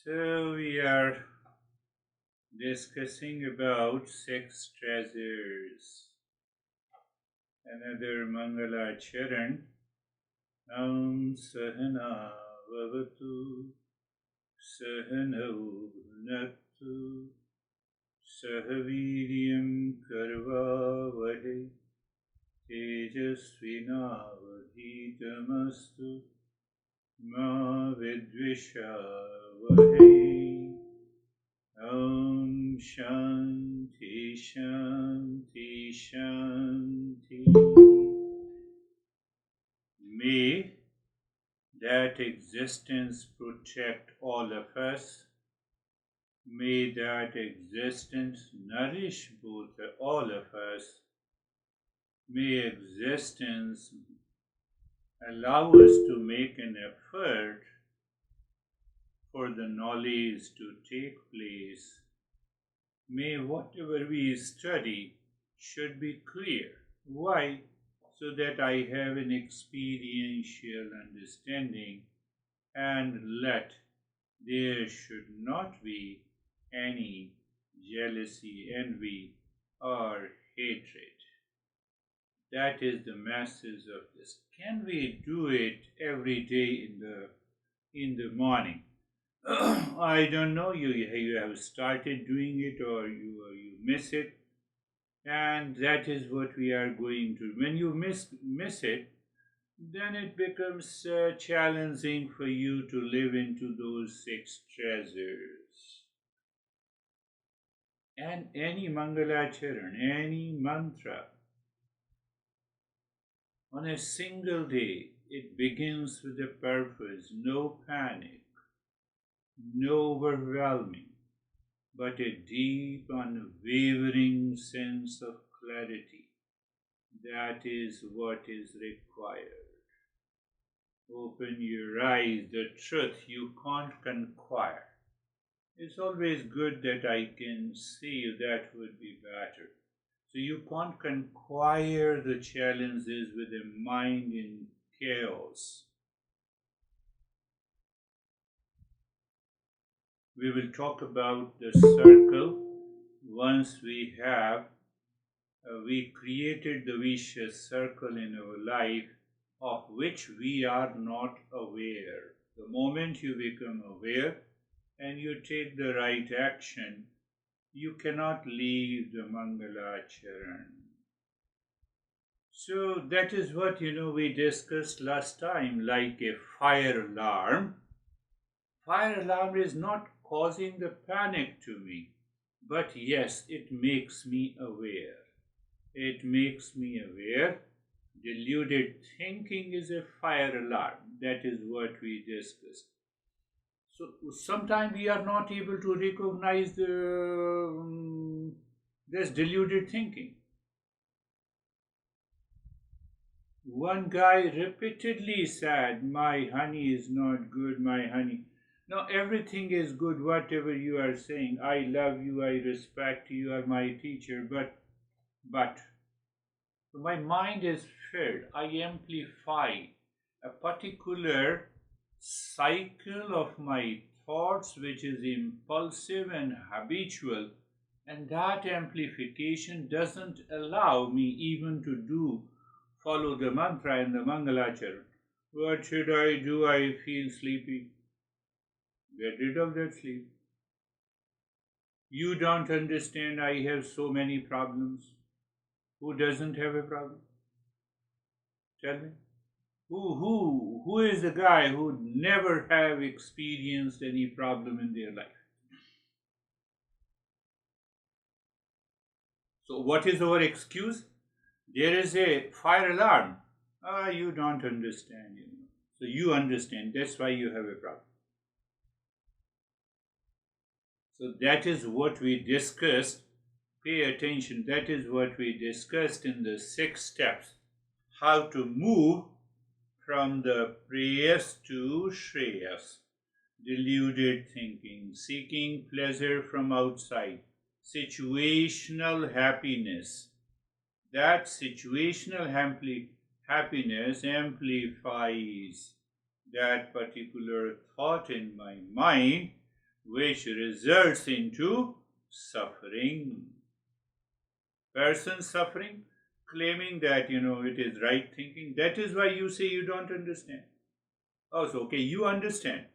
So we are discussing about six treasures. Another Mangala Charan. Nam Sahana Vavatu Sahanau Bhunaktu Sahaviryam Karva Vahe Tejasvinavadhitamastu Ma Vidvisha Vahe. Om Shanti Shanti Shanti. May that existence protect all of us. May that existence nourish all of us. May existence allow us to make an effort for the knowledge to take place. May whatever we study should be clear. Why? So that I have an experiential understanding, and let there should not be any jealousy, envy, or hatred. That is the message of this. Can we do it every day in the morning? I don't know. You have started doing it, or you miss it, and that is what we are going to. When you miss it, then it becomes challenging for you to live into those six treasures. And any Mangalacharan, any mantra, on a single day, it begins with a purpose, no panic, no overwhelming, but a deep, unwavering sense of clarity. That is what is required. Open your eyes, the truth you can't conquer. It's always good that I can see you, that would be better. So you can't conquer the challenges with a mind in chaos. We will talk about the circle once we created the vicious circle in our life of which we are not aware. The moment you become aware and you take the right action, you cannot leave the Mangalacharan. So that is what we discussed last time, like a fire alarm. Fire alarm is not causing the panic to me, but yes, it makes me aware. It makes me aware. Deluded thinking is a fire alarm. That is what we discussed. So sometimes we are not able to recognize this deluded thinking. One guy repeatedly said, "My honey is not good, my honey." Now everything is good, whatever you are saying. I love you, I respect you, you are my teacher, but so my mind is filled. I amplify a particular cycle of my thoughts which is impulsive and habitual, and that amplification doesn't allow me even to follow the mantra and the Mangalacharan. What should I do? I feel sleepy. Get rid of that sleep. You don't understand, I have so many problems. Who doesn't have a problem? Tell me. Who is the guy who never have experienced any problem in their life? So what is our excuse? There is a fire alarm. You don't understand. So you understand. That's why you have a problem. So that is what we discussed. Pay attention. That is what we discussed in the 6 steps. How to move from the preyas to shreyas. Deluded thinking, seeking pleasure from outside, situational happiness. That situational happiness amplifies that particular thought in my mind, which results into suffering. Person suffering, claiming that it is right thinking. That is why you say you don't understand. Oh, so okay, you understand.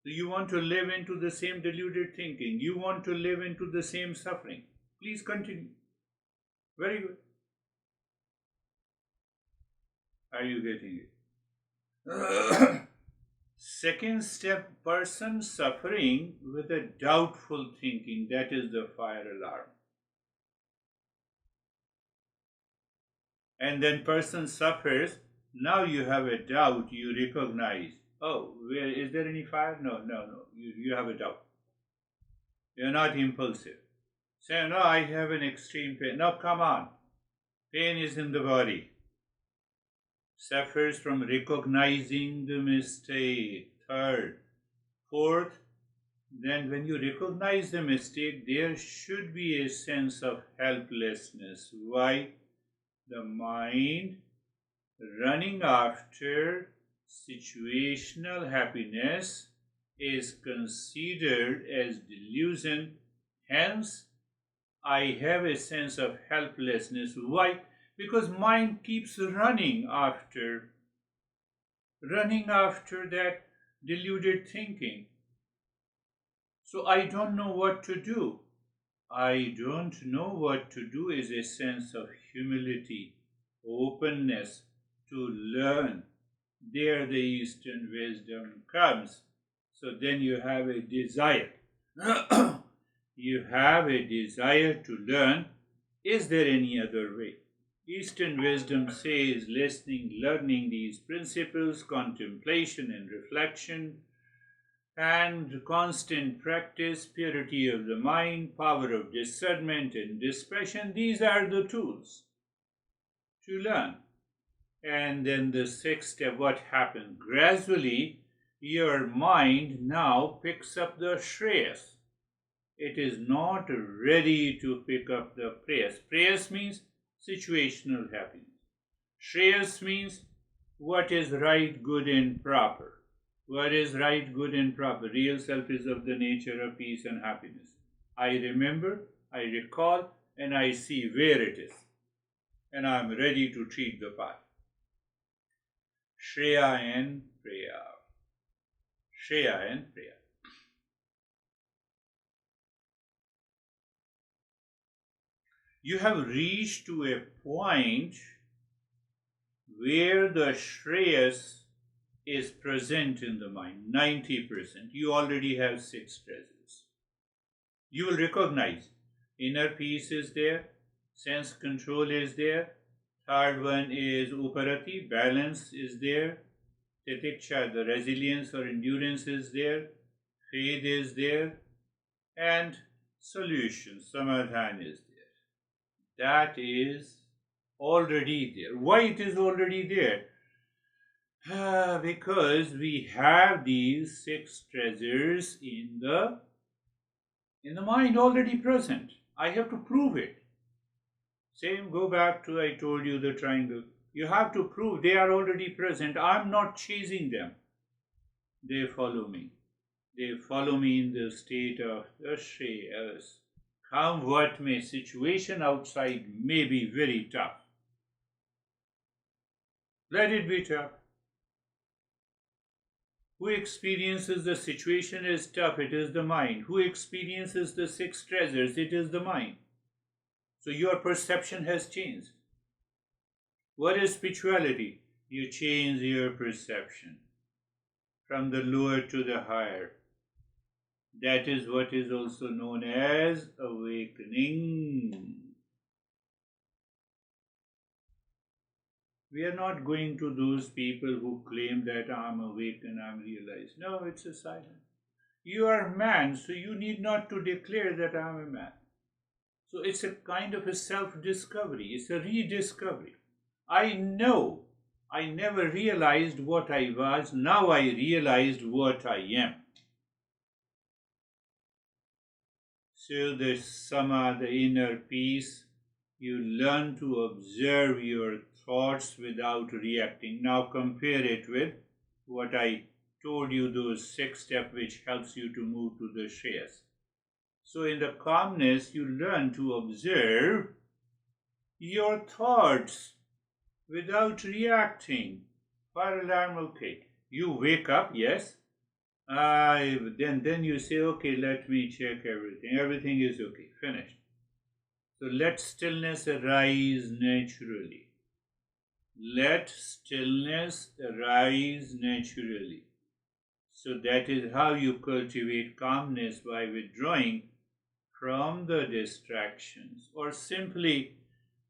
So you want to live into the same deluded thinking. You want to live into the same suffering. Please continue. Very good. Are you getting it? Second step, person suffering with a doubtful thinking. That is the fire alarm. And then person suffers. Now you have a doubt. You recognize. Oh, is there any fire? No. You have a doubt. You're not impulsive. Say, no, I have an extreme pain. No, come on. Pain is in the body. Suffers from recognizing the mistake. Third. Fourth, then when you recognize the mistake, there should be a sense of helplessness. Why? The mind running after situational happiness is considered as delusion. Hence, I have a sense of helplessness. Why? Because mind keeps running after that deluded thinking. So I don't know what to do. I don't know what to do is a sense of humility, openness to learn. There the Eastern wisdom comes. So then you have a desire. You have a desire to learn. Is there any other way? Eastern wisdom says listening, learning these principles, contemplation and reflection, and constant practice, purity of the mind, power of discernment and dispassion. These are the tools to learn. And then the sixth step, what happens? Gradually, your mind now picks up the shreyas. It is not ready to pick up the prayas. Prayas means situational happiness. Shreyas means what is right, good, and proper. What is right, good, and proper? Real self is of the nature of peace and happiness. I remember, I recall, and I see where it is. And I am ready to treat the path. Shreya and Preya. Shreya and Preya. You have reached to a point where the Shreyas is present in the mind, 90%. You already have 6 treasures. You will recognize inner peace is there, sense control is there, third one is uparati, balance is there, titiksha, the resilience or endurance is there, faith is there, and solution, samadhan is there. That is already there. Why it is already there? Because we have these 6 treasures in the mind already present. I have to prove it. Same, go back to I told you the triangle. You have to prove they are already present. I'm not chasing them. They follow me. They follow me in the state of the Shreyas. Come what may, situation outside may be very tough. Let it be tough. Who experiences the situation is tough? It is the mind. Who experiences the 6 treasures? It is the mind. So your perception has changed. What is spirituality? You change your perception from the lower to the higher. That is what is also known as awakening. We are not going to those people who claim that I'm awake and I'm realized. No, it's a silence. You are man, so you need not to declare that I'm a man. So it's a kind of a self-discovery. It's a rediscovery. I know I never realized what I was. Now I realized what I am. So the sama, the inner peace, you learn to observe your thoughts without reacting. Now compare it with what I told you those 6 steps which helps you to move to the Shreyas. So in the calmness, you learn to observe your thoughts without reacting. Fire alarm, okay. You wake up, yes. Then you say, okay, let me check everything. Everything is okay, finished. So let stillness arise naturally. Let stillness arise naturally. So that is how you cultivate calmness, by withdrawing from the distractions. Or simply,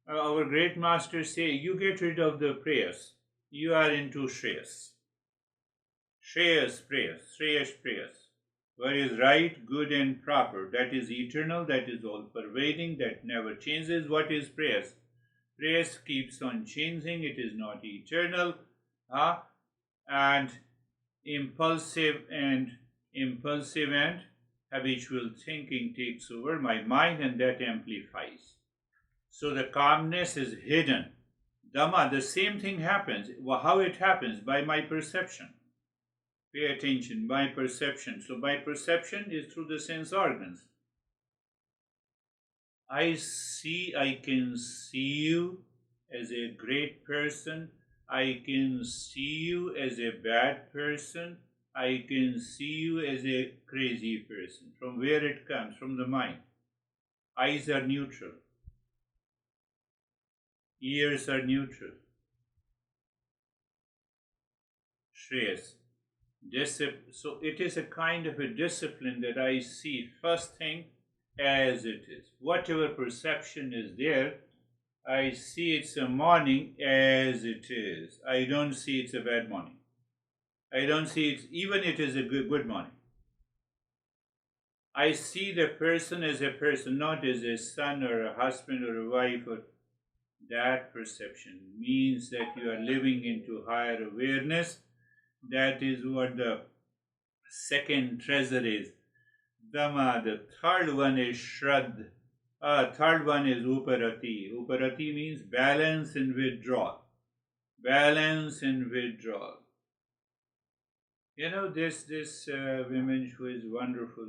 our great masters say, you get rid of the prayers. You are into Shreyas. Shreyas prayers, Shreyas prayers. What is right, good, and proper, that is eternal, that is all pervading, that never changes. What is prayers? Prayers keeps on changing, it is not eternal. And impulsive and habitual thinking takes over my mind, and that amplifies. So the calmness is hidden. Dhamma, the same thing happens. How it happens? By my perception. Pay attention, by perception. So by perception is through the sense organs. I can see you as a great person. I can see you as a bad person. I can see you as a crazy person. From where it comes? From the mind. Eyes are neutral. Ears are neutral. Shreyas. So it is a kind of a discipline that I see first thing as it is. Whatever perception is there, I see it's a morning as it is. I don't see it's a bad morning. I don't see it's even it is a good morning. I see the person as a person, not as a son or a husband or a wife. Or that perception means that you are living into higher awareness. That is what the second treasure is. Dhamma. The third one is Shraddha. Third one is Uparati. Uparati means balance and withdrawal. Balance and withdrawal. You know, this woman who is wonderful,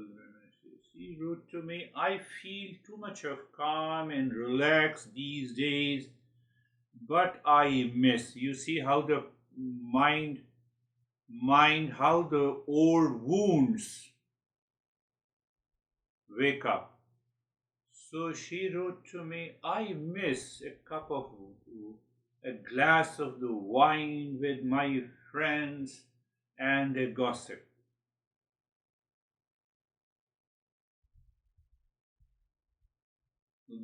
she wrote to me, I feel too much of calm and relaxed these days, but I miss. You see how the mind, how the old wounds wake up. So she wrote to me, I miss a glass of the wine with my friends and a gossip.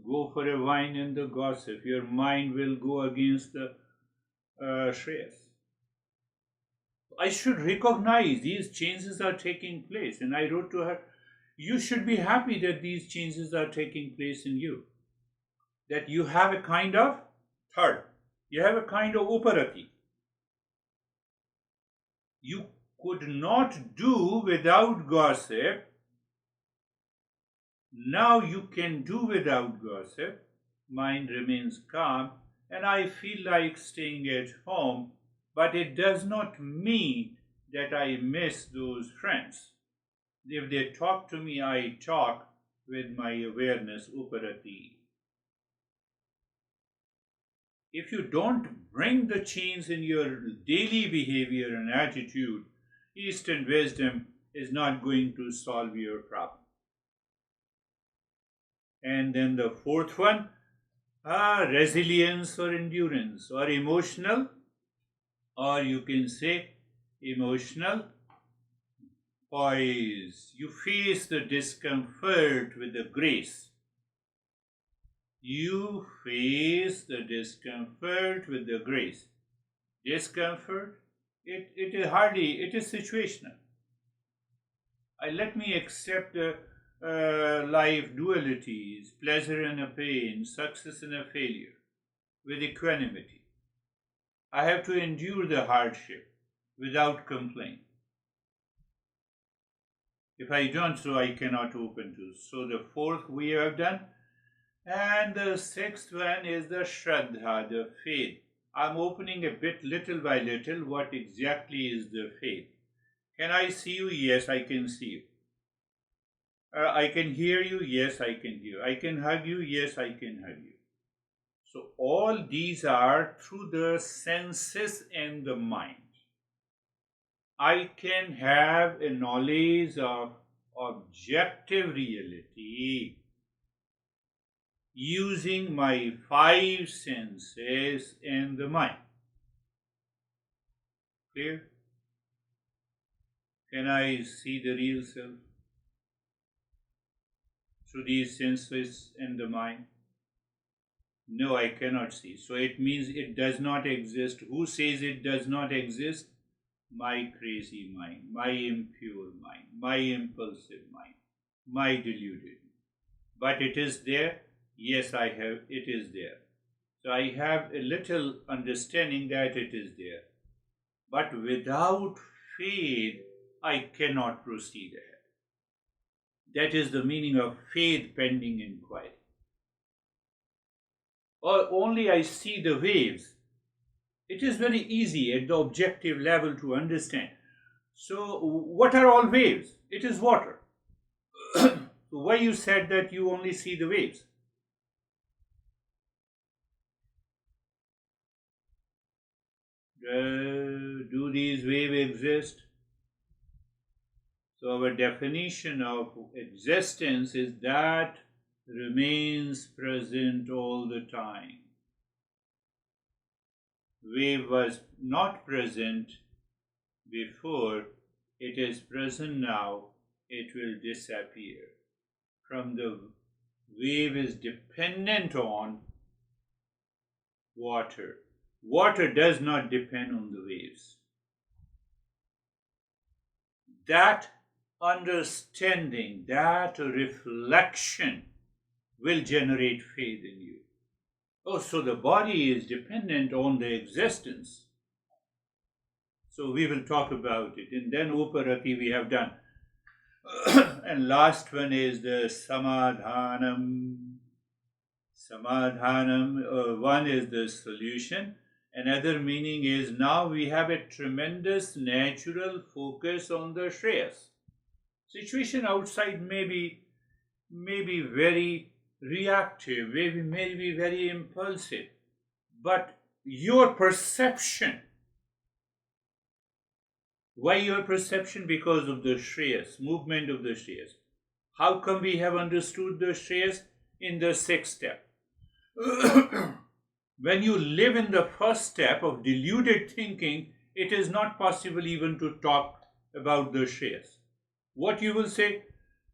Go for a wine and the gossip. Your mind will go against the Shreyas. I should recognize these changes are taking place. And I wrote to her, you should be happy that these changes are taking place in you. That you have a kind of third. You have a kind of uparati. You could not do without gossip. Now you can do without gossip. Mind remains calm, and I feel like staying at home, but it does not mean that I miss those friends. If they talk to me, I talk with my awareness, uparati. If you don't bring the change in your daily behavior and attitude, Eastern wisdom is not going to solve your problem. And then the fourth one, resilience or endurance, or emotional, or you can say emotional poise. You face the discomfort with the grace. You face the discomfort with the grace. Discomfort, it is situational. Let me accept the life dualities, pleasure and a pain, success and a failure, with equanimity. I have to endure the hardship without complaint. If I don't, so I cannot open to. So the fourth we have done. And the sixth one is the Shraddha, the faith. I'm opening a bit little by little what exactly is the faith. Can I see you? Yes, I can see you. I can hear you? Yes, I can hear. I can hug you? Yes, I can hug you. So all these are through the senses and the mind. I can have a knowledge of objective reality using my five senses and the mind. Clear? Can I see the real self through these senses and the mind? No, I cannot see. So it means it does not exist. Who says it does not exist? My crazy mind, my impure mind, my impulsive mind, my deluded. But it is there. Yes, I have. It is there. So I have a little understanding that it is there. But without faith, I cannot proceed ahead. That is the meaning of faith pending inquiry. Or only I see the waves. It is very easy at the objective level to understand. So, what are all waves? It is water. So why you said that you only see the waves? Do these waves exist? So our definition of existence is that remains present all the time. Wave was not present before, it is present now, it will disappear. From the wave is dependent on water. Water does not depend on the waves. That understanding, that reflection will generate faith in you. Oh, so the body is dependent on the existence. So we will talk about it. And then Uparati we have done. And last one is the Samadhanam. Samadhanam, one is the solution. Another meaning is now we have a tremendous natural focus on the Shreyas. Situation outside may be very reactive, may be very impulsive, but your perception. Why your perception? Because of the Shreyas, movement of the Shreyas. How come we have understood the Shreyas? In the sixth step. When you live in the first step of deluded thinking, it is not possible even to talk about the Shreyas. What you will say?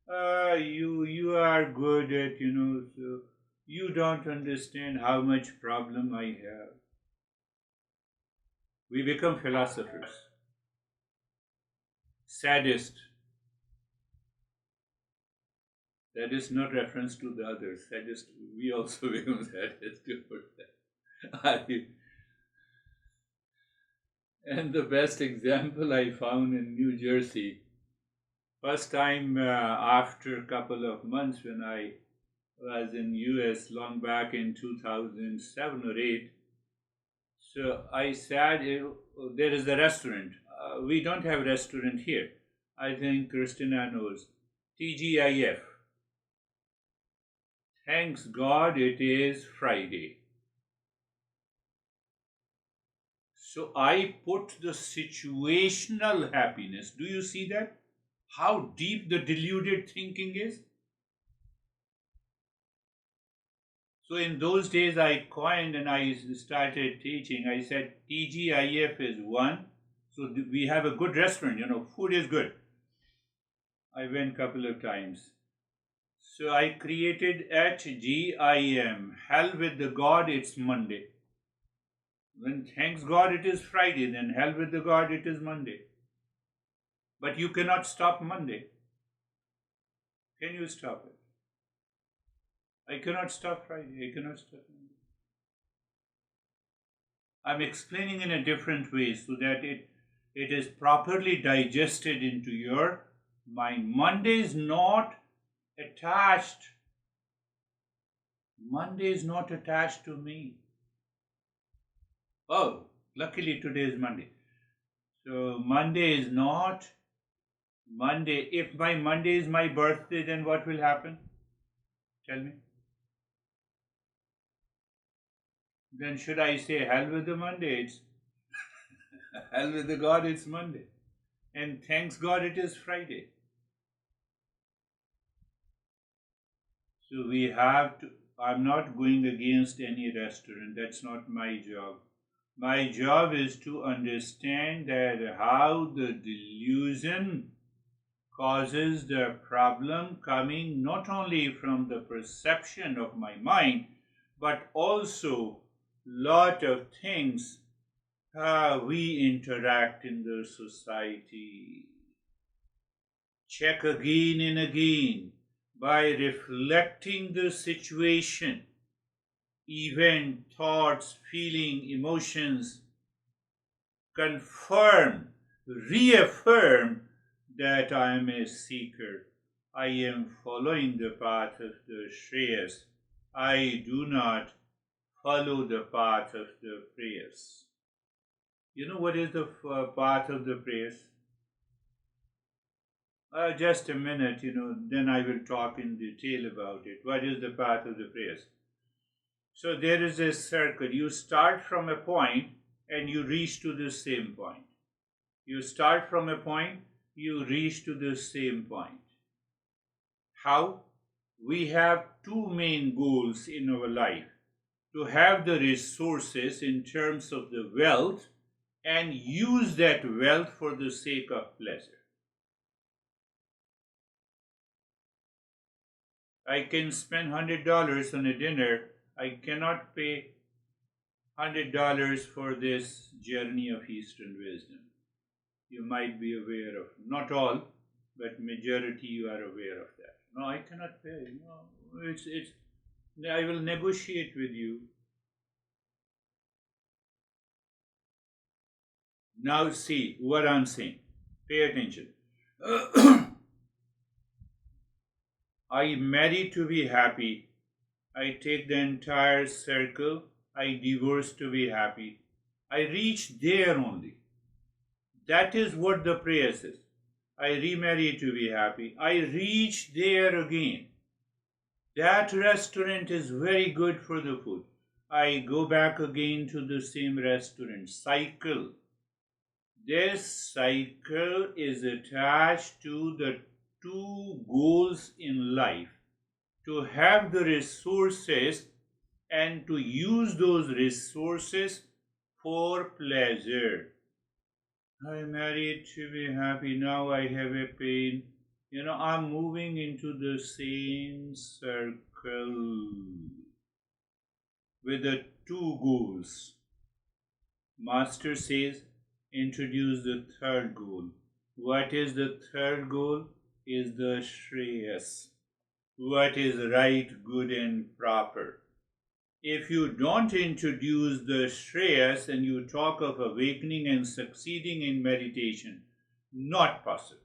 You are good at, so you don't understand how much problem I have. We become philosophers, sadist. That is not reference to the others. Sadist, we also become sadist for that. And the best example I found in New Jersey. First time after a couple of months when I was in US long back in 2007 or 8. So I said, there is a restaurant. We don't have a restaurant here. I think Christina knows. TGIF. Thanks God it is Friday. So I put the situational happiness. Do you see that? How deep the deluded thinking is? So in those days I coined and I started teaching. I said TGIF is one. So we have a good restaurant, food is good. I went a couple of times. So I created HGIM, hell with the God, it's Monday. When thanks God it is Friday, then hell with the God it is Monday. But you cannot stop Monday. Can you stop it? I cannot stop Friday. I cannot stop Monday. I'm explaining in a different way so that it is properly digested into your mind. Monday is not attached. Monday is not attached to me. Oh, luckily today is Monday. So Monday is not Monday. If my Monday is my birthday, then what will happen? Tell me. Then should I say hell with the Monday? It's hell with the God, it's Monday. And thanks God it is Friday. So we have to, I'm not going against any restaurant. That's not my job. My job is to understand that how the delusion causes the problem coming not only from the perception of my mind, but also lot of things how we interact in the society. Check again and again by reflecting the situation, event, thoughts, feeling, emotions, confirm, reaffirm that I am a seeker. I am following the path of the Shreyas. I do not follow the path of the prayers. You know what is the path of the prayers? Just a minute, then I will talk in detail about it. What is the path of the prayers? So there is a circle. You start from a point and you reach to the same point. You start from a point, you reach to the same point. How? We have two main goals in our life: to have the resources in terms of the wealth and use that wealth for the sake of pleasure. I can spend $100 on a dinner. I cannot pay $100 for this journey of Eastern wisdom. You might be aware of, not all, but majority you are aware of that. No, I cannot pay. No, it's. I will negotiate with you. Now see what I'm saying. Pay attention. I marry to be happy. I take the entire circle. I divorce to be happy. I reach there only. That is what the prayer says. I remarry to be happy. I reach there again. That restaurant is very good for the food. I go back again to the same restaurant. Cycle. This cycle is attached to the two goals in life: to have the resources and to use those resources for pleasure. I married to be happy, now I have a pain. I'm moving into the same circle with the two goals. Master says, introduce the third goal. What is the third goal? Is the Shreyas. What is right, good, and proper. If you don't introduce the Shreyas and you talk of awakening and succeeding in meditation, not possible.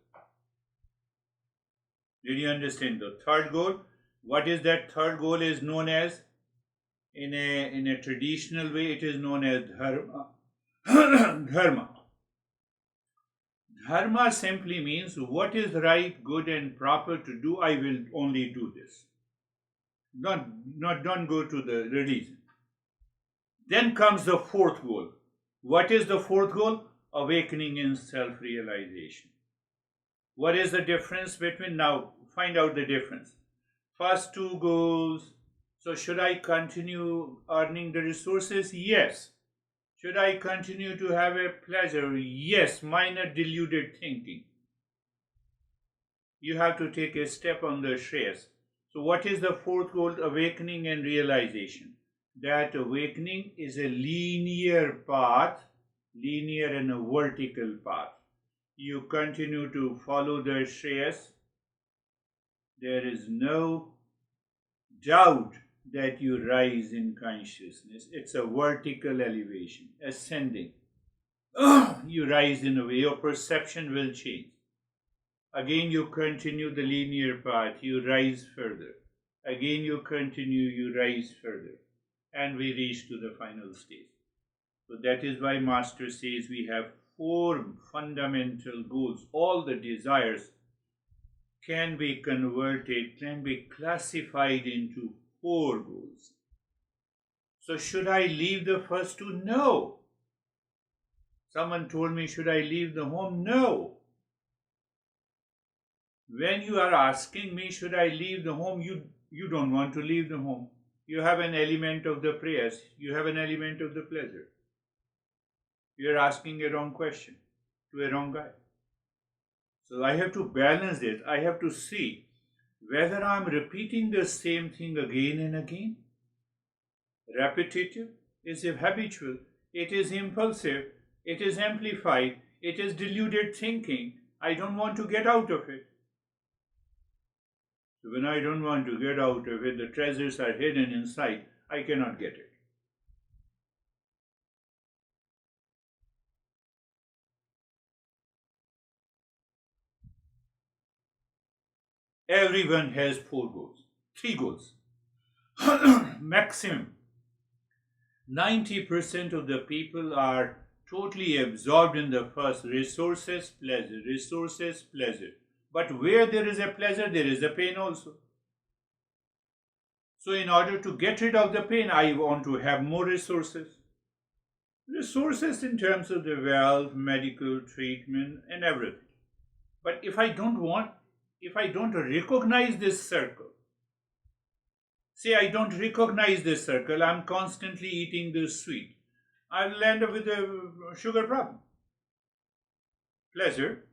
Did you understand the third goal? What is that third goal is known as? In a traditional way, it is known as dharma. Dharma. Dharma simply means what is right, good, and proper to do, I will only do this. Don't go to the religion. Then comes the fourth goal. What is the fourth goal? Awakening in self-realization. What is the difference between, now find out the difference. First two goals. So should I continue earning the resources? Yes. Should I continue to have a pleasure? Yes. Minor deluded thinking. You have to take a step on the Shreyas. So what is the fourth goal? Awakening and realization. That awakening is a linear path, linear and a vertical path. You continue to follow the Shreyas. There is no doubt that you rise in consciousness. It's a vertical elevation, ascending. You rise in a way, your perception will change. Again, you continue the linear path, you rise further. Again, you continue, you rise further. And we reach to the final stage. So that is why Master says we have four fundamental goals, all the desires can be converted, can be classified into four goals. So should I leave the first two? No. Someone told me, should I leave the home? No. When you are asking me, should I leave the home, you don't want to leave the home. You have an element of the prayers, you have an element of the pleasure. You are asking a wrong question to a wrong guy. So I have to balance it. I have to see whether I am repeating the same thing again and again. Repetitive is habitual, it is impulsive, it is amplified, it is deluded thinking. I don't want to get out of it. So when I don't want to get out of it, the treasures are hidden inside. I cannot get it. Everyone has four goals, three goals. Maximum. 90% of the people are totally absorbed in the first: resources, pleasure, resources, pleasure. But where there is a pleasure, there is a pain also. So in order to get rid of the pain, I want to have more resources. Resources in terms of the wealth, medical treatment, and everything. But if I don't recognize this circle, say I don't recognize this circle, I'm constantly eating this sweet, I will end up with a sugar problem. Pleasure,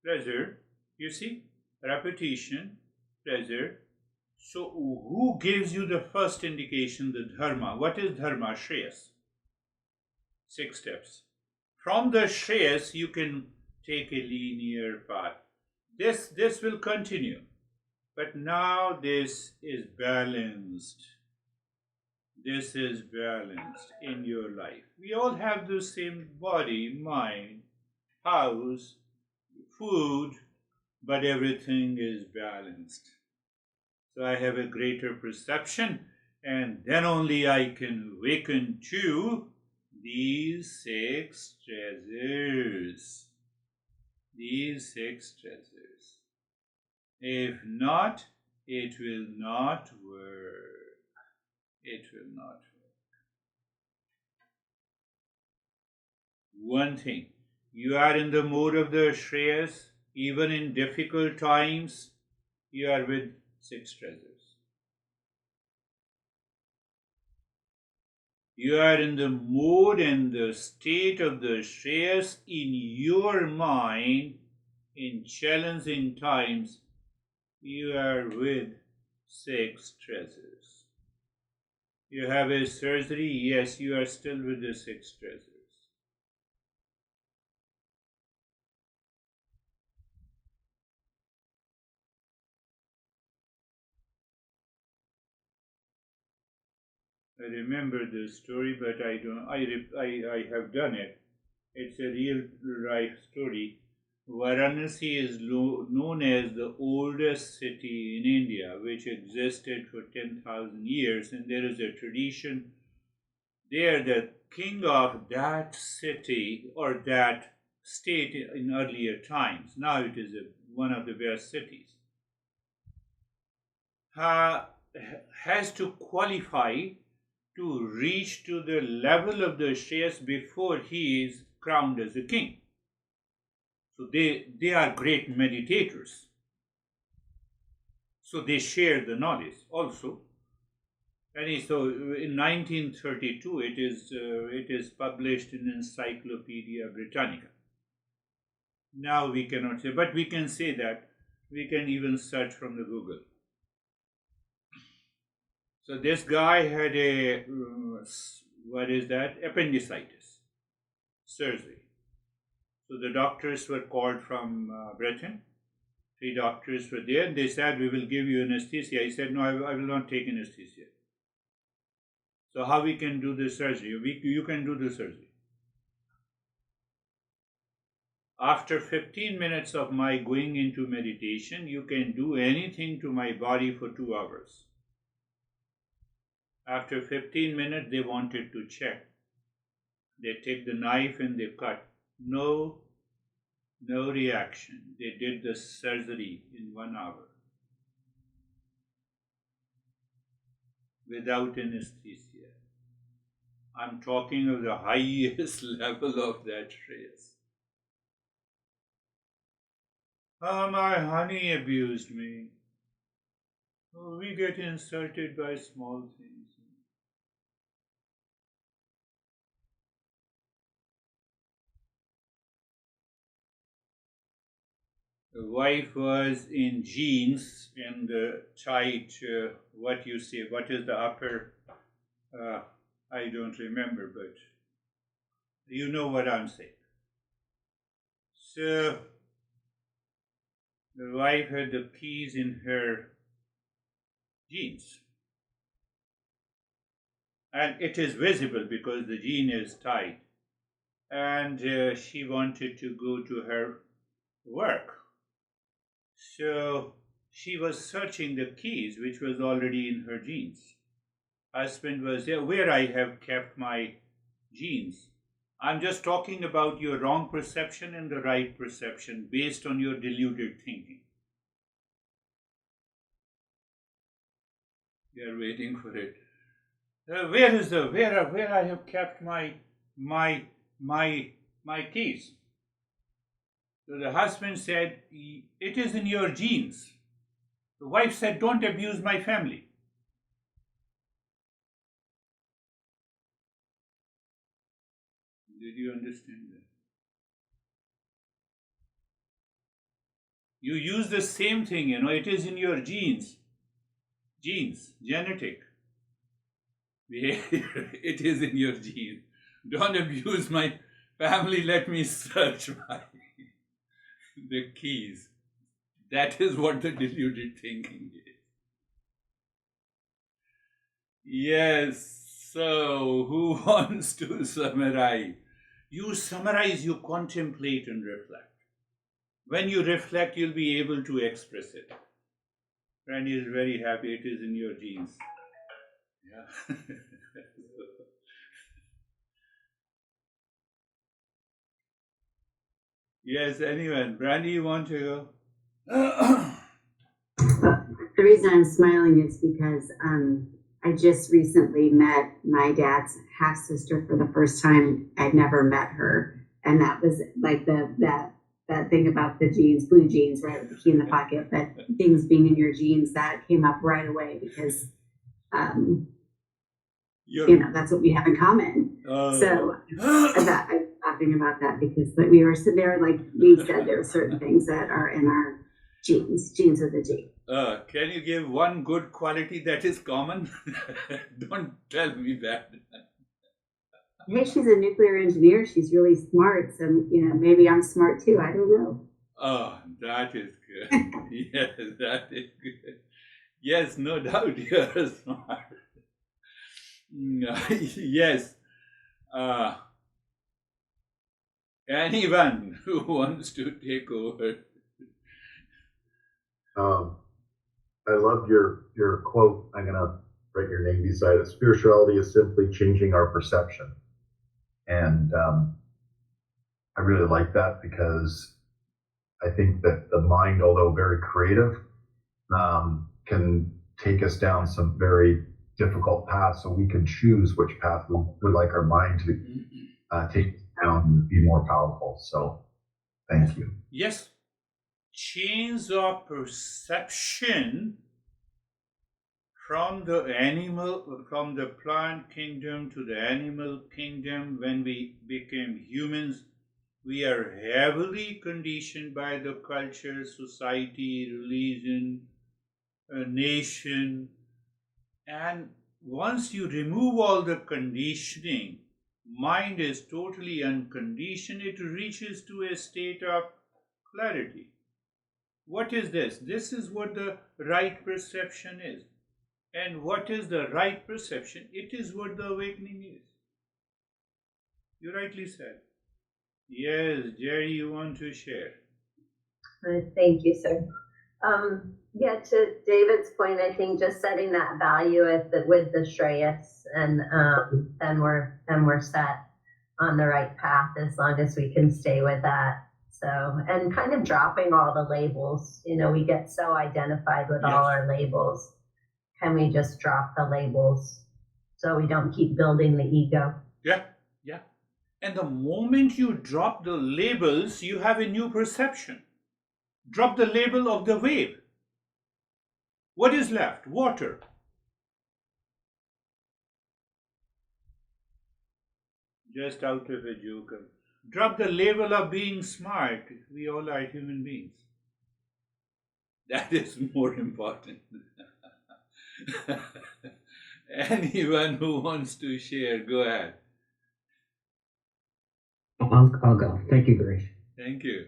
pleasure, you see, repetition, pleasure. So who gives you the first indication, the dharma? What is dharma? Shreyas. 6 steps. From the Shreyas, you can take a linear path. This will continue. But now this is balanced. This is balanced in your life. We all have the same body, mind, house, food, but everything is balanced. So I have a greater perception, and then only I can awaken to these 6 treasures. These 6 treasures. If not, it will not work. It will not work. One thing, you are in the mode of the Shreyas, even in difficult times, you are with 6 treasures. You are in the mood and the state of the Shreyas in your mind in challenging times. You are with 6 treasures. You have a surgery, yes, you are still with the 6 treasures. I remember this story, but I don't. I have done it. It's a real life story. Varanasi is known as the oldest city in India, which existed for 10,000 years, and there is a tradition there that king of that city or that state in earlier times, now it is one of the best cities, has to qualify to reach to the level of the Shreyas before he is crowned as a king. So they are great meditators. So they share the knowledge also. And so in 1932, it is published in Encyclopedia Britannica. Now we cannot say, but we can say that we can even search from the Google. So this guy had a, appendicitis surgery. So the doctors were called from Britain. 3 doctors were there, and they said, we will give you anesthesia. He said, no, I will not take anesthesia. So how we can do the surgery? You can do the surgery. After 15 minutes of my going into meditation, you can do anything to my body for 2 hours. After 15 minutes, they wanted to check. They take the knife and they cut. No, no reaction. They did the surgery in 1 hour without anesthesia. I'm talking of the highest level of that race. My honey abused me. Oh, we get insulted by small things. The wife was in jeans and tight, what you say, what is the upper, uh, I don't remember, but you know what I'm saying. So the wife had the keys in her jeans. And it is visible because the jean is tight. And she wanted to go to her work. So she was searching the keys, which was already in her jeans. Husband was there, where I have kept my jeans. I'm just talking about your wrong perception and the right perception based on your deluded thinking. You are waiting for it. Where is the where I have kept my my keys? So the husband said, "It is in your genes." The wife said, "Don't abuse my family." Did you understand that? You use the same thing, it is in your genes. Genes, genetic behavior. It is in your genes. Don't abuse my family. Let me search the keys. That is what the deluded thinking is. Yes. So, who wants to summarize? You summarize, you contemplate and reflect. When you reflect, you'll be able to express it. Randy is very happy. It is in your genes. Yeah. Yes, anyone. Brandy, you want to go? The reason I'm smiling is because I just recently met my dad's half sister for the first time. I'd never met her, and that was like that thing about the jeans, blue jeans, right, with the key in the pocket. But things being in your jeans, that came up right away because that's what we have in common. So I'm laughing about that because we were there, like we said, there are certain things that are in our genes with the G. Can you give one good quality that is common? Don't tell me that. Hey, she's a nuclear engineer. She's really smart. So, maybe I'm smart too. I don't know. Oh, that is good. Yes, that is good. Yes, no doubt you're smart. Yes. Anyone who wants to take over? I love your quote. I'm gonna write your name beside it. Spirituality is simply changing our perception, and I really like that because I think that the mind, although very creative, can take us down some very difficult paths. So we can choose which path we would like our mind to take us down and be more powerful. So, thank you. Yes. Change of perception from the plant kingdom to the animal kingdom. When we became humans, we are heavily conditioned by the culture, society, religion, nation. And once you remove all the conditioning, mind is totally unconditioned. It reaches to a state of clarity. What is this? This is what the right perception is. And what is the right perception? It is what the awakening is. You rightly said. Yes, Jerry, you want to share? Thank you, sir. To David's point, I think just setting that value with the Shreyas, and then we're set. on the right path as long as we can stay with that. So, and kind of dropping all the labels. You know, we get so identified with all our labels. Can we just drop the labels so we don't keep building the ego? Yeah, yeah. And the moment you drop the labels, you have a new perception. Drop the label of the wave. What is left? Water. Just out of a joke. Drop the label of being smart. We all are human beings. That is more important. Anyone who wants to share, go ahead. I'll go. Thank you, Girish. Thank you.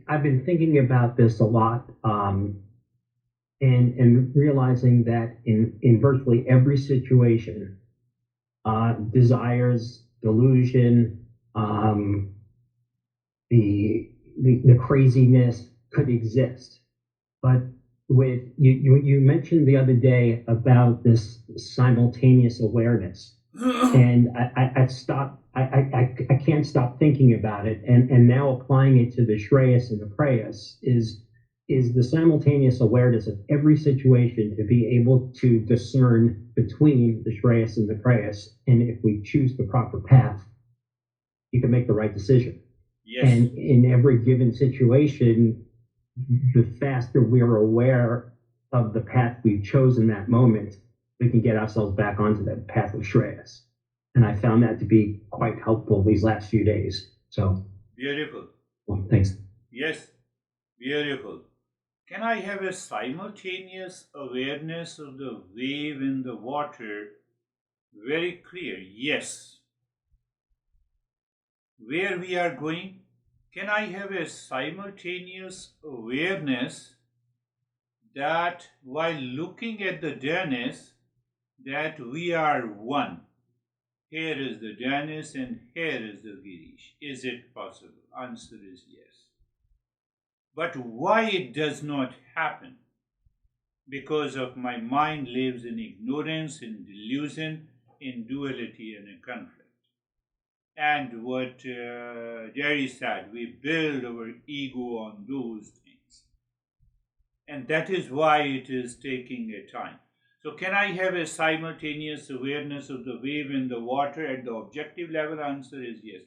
I've been thinking about this a lot, and realizing that in virtually every situation, desires, delusion, the craziness could exist. But with you mentioned the other day about this simultaneous awareness, and I can't stop thinking about it, and now applying it to the Shreyas and the Preyas is the simultaneous awareness of every situation, to be able to discern between the Shreyas and the Preyas, and if we choose the proper path, you can make the right decision. Yes. And in every given situation, the faster we're aware of the path we've chosen that moment, we can get ourselves back onto that path of Shreyas. And I found that to be quite helpful these last few days. So beautiful. Well, thanks. Yes, beautiful. Can I have a simultaneous awareness of the wave in the water? Very clear, yes. Where we are going, can I have a simultaneous awareness that while looking at the Dennis, that we are one? Here is the Dennis and here is the Girish. Is it possible? Answer is yes. But why it does not happen? Because of my mind lives in ignorance, in delusion, in duality and in conflict. And what Jerry said, we build our ego on those things. And that is why it is taking a time. So can I have a simultaneous awareness of the wave in the water at the objective level? Answer is yes.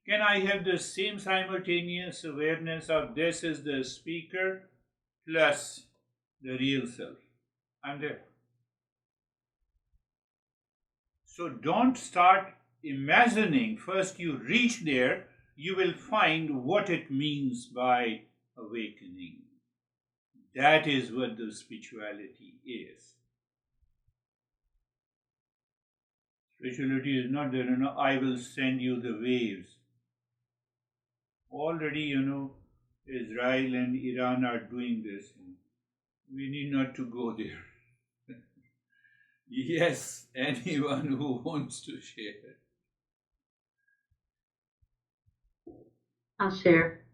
Can I have the same simultaneous awareness of this is the speaker plus the real self? I'm there. So don't start imagining. First you reach there, you will find what it means by awakening. That is what the spirituality is. Spirituality is not that, I will send you the waves. Already, Israel and Iran are doing this. We need not to go there. Yes, anyone who wants to share. I'll share.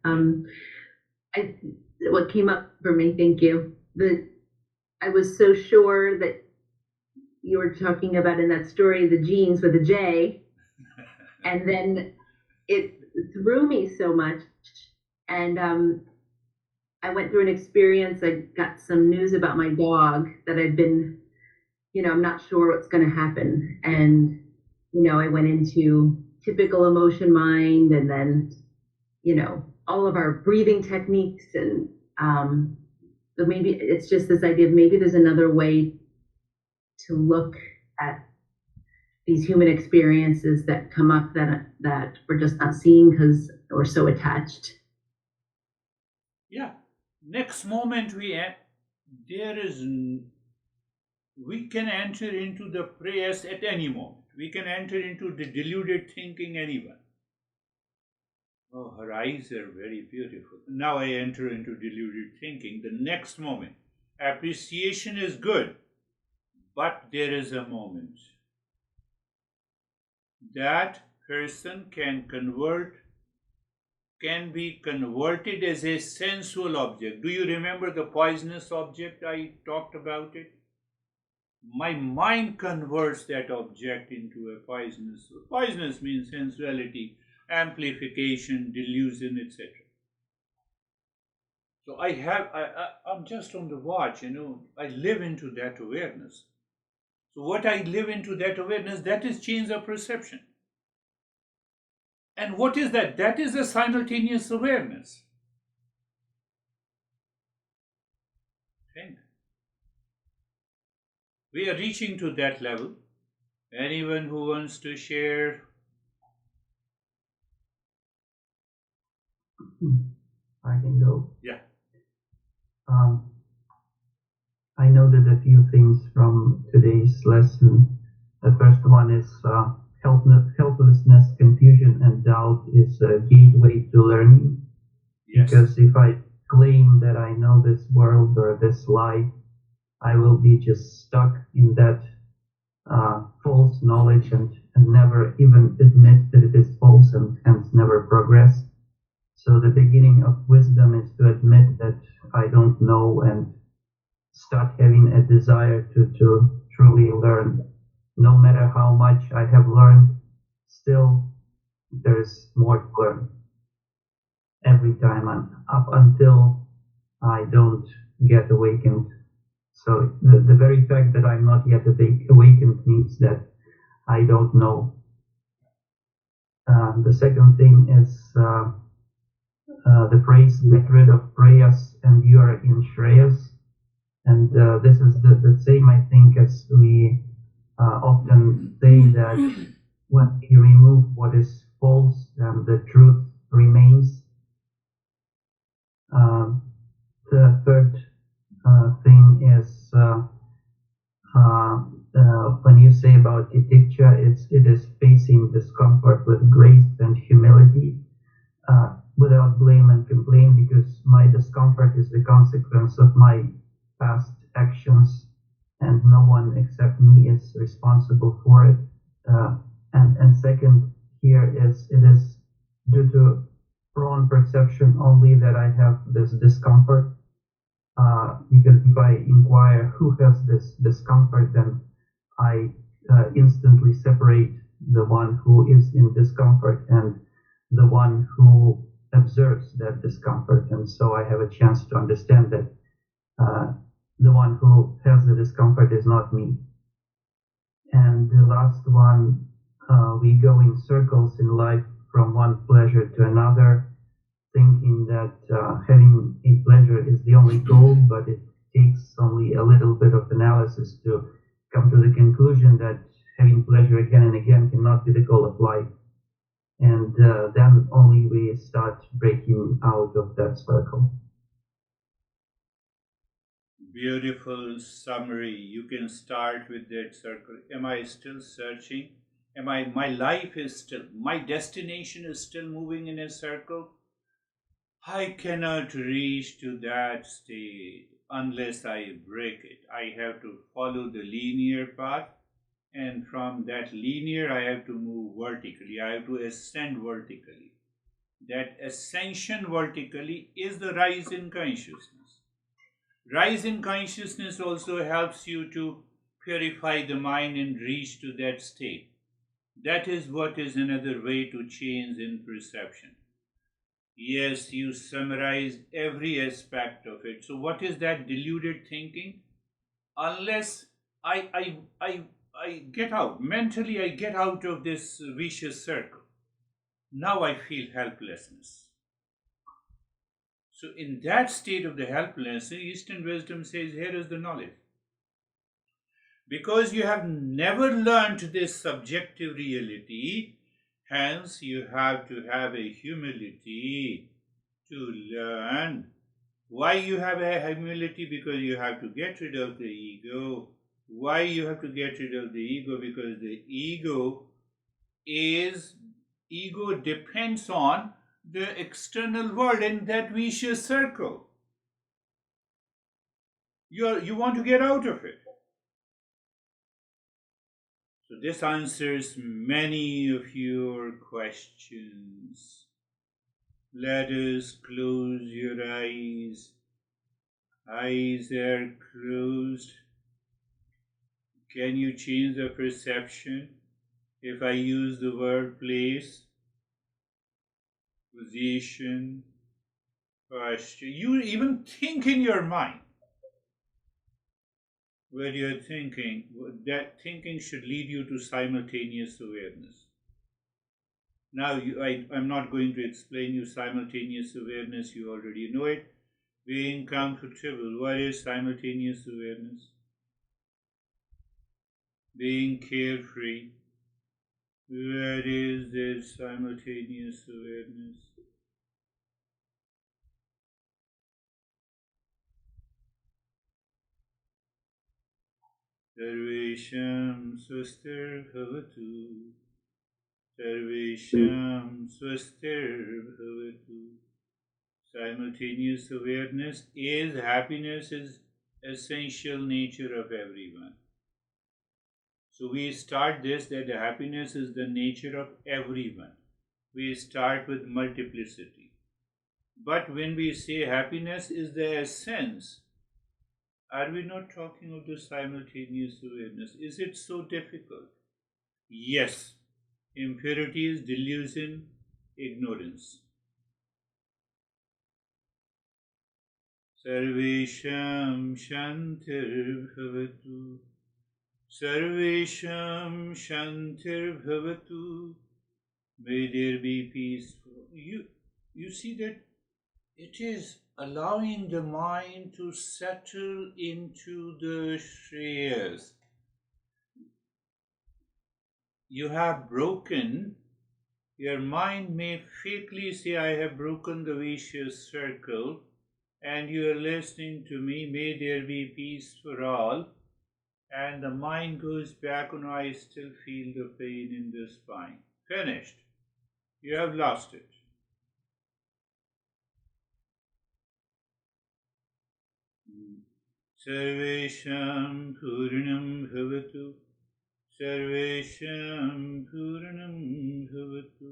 What came up for me, thank you. I was so sure that you were talking about in that story the genes with a J, and then it threw me so much. And I went through an experience. I got some news about my dog that I've been, I'm not sure what's going to happen. And, I went into typical emotion mind, and then, all of our breathing techniques. And so maybe it's just this idea of maybe there's another way to look at these human experiences that come up that we're just not seeing because we're so attached. Yeah. Next moment we can enter into the prayers at any moment. We can enter into the deluded thinking anyone. Oh, her eyes are very beautiful. Now I enter into deluded thinking. The next moment, appreciation is good, but there is a moment that person can be converted as a sensual object. Do you remember the poisonous object? I talked about it. my mind converts that object into a poisonous. Poisonous means sensuality, amplification, delusion, etc. So I'm just on the watch, I live into that awareness. So what I live into that awareness, that is change of perception. And what is that? That is a simultaneous awareness. Okay. We are reaching to that level. Anyone who wants to share? I can go. Yeah. I noted a few things from today's lesson. The first one is helplessness, confusion, and doubt is a gateway to learning. Yes. Because if I claim that I know this world or this life, I will be just stuck in that false knowledge and never even admit that it is false and hence never progress. So the beginning of wisdom is to admit that I don't know and start having a desire to truly learn. No matter how much I have learned, still there's more to learn every time up until I don't get awakened. So the very fact that I'm not yet awakened means that I don't know. The second thing is the phrase "get rid of prayas and you are in shreyas." And this is the same, I think, as we often say that when you remove what is false, then the truth remains. The third thing is when you say about titiksha, it is facing discomfort with grace and humility, without blame and complaint, because my discomfort is the consequence of my past actions, and no one except me is responsible for it. And second here is it is due to wrong perception only that I have this discomfort. Because if I inquire who has this discomfort, then I instantly separate the one who is in discomfort and the one who observes that discomfort. And so I have a chance to understand that the one who has the discomfort is not me. And the last one, we go in circles in life from one pleasure to another, thinking that having a pleasure is the only goal, but it takes only a little bit of analysis to come to the conclusion that having pleasure again and again cannot be the goal of life. And then only we start breaking out of that circle. Beautiful summary. You can start with that circle. Am I still searching? My life is still, my destination is still moving in a circle? I cannot reach to that state unless I break it. I have to follow the linear path, and from that linear I have to move vertically. I have to ascend vertically. That ascension vertically is the rise in consciousness. Rise in consciousness also helps you to purify the mind and reach to that state. That is what is another way to change in perception. Yes, you summarized every aspect of it. So what is that deluded thinking? Unless I get out, mentally I get out of this vicious circle. Now I feel helplessness. So in that state of the helplessness, Eastern wisdom says, here is the knowledge. Because you have never learned this subjective reality, hence you have to have a humility to learn. Why you have a humility? Because you have to get rid of the ego. Why you have to get rid of the ego? Because the ego depends on the external world in that vicious circle. You want to get out of it. So this answers many of your questions. Let us close your eyes. Eyes are closed. Can you change the perception if I use the word place, position, posture? You even think in your mind where you're thinking. That thinking should lead you to simultaneous awareness. Now, I'm not going to explain you simultaneous awareness, you already know it. Being comfortable. What is simultaneous awareness? Being carefree. What is this simultaneous awareness? Sarvesham swastir bhavatu. Sarvesham swastir bhavatu. Simultaneous awareness is happiness is essential nature of everyone. So we start this that the happiness is the nature of everyone. We start with multiplicity. But when we say happiness is the essence, are we not talking of the simultaneous awareness? Is it so difficult? Yes. Impurity is delusion, ignorance. Sarvesham shantir bhavatu. Sarvesham shantir bhavatu. May there be peace. You see that it is allowing the mind to settle into the shreyas. You have broken, your mind may fakely say, I have broken the vicious circle, and you are listening to me, may there be peace for all, and the mind goes back, and I still feel the pain in the spine. Finished. You have lost it. Sarvesham Purnam Bhavatu. Sarvesham Purnam Bhavatu.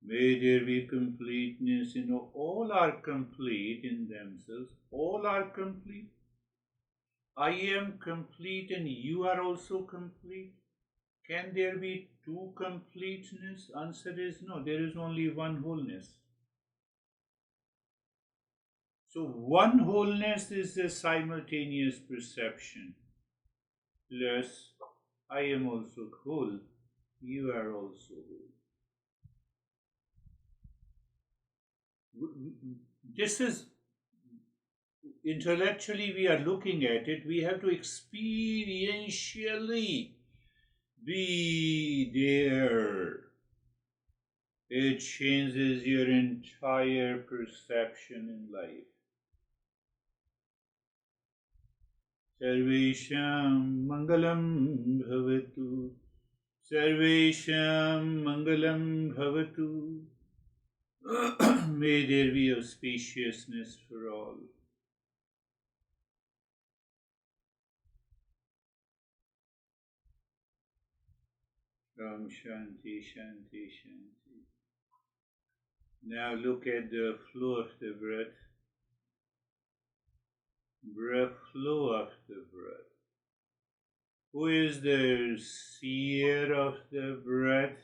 May there be completeness. All are complete in themselves. All are complete. I am complete and you are also complete. Can there be two completeness? Answer is no. There is only one wholeness. So one wholeness is a simultaneous perception. Plus, I am also whole. You are also whole. This is intellectually we are looking at it. We have to experientially be there. It changes your entire perception in life. Sarvesham Mangalam Bhavatu. Sarvesham Mangalam Bhavatu. May there be auspiciousness for all. Om Shanti, Shanti, Shanti. Now look at the flow of the breath. Flow of the breath. Who is the seer of the breath?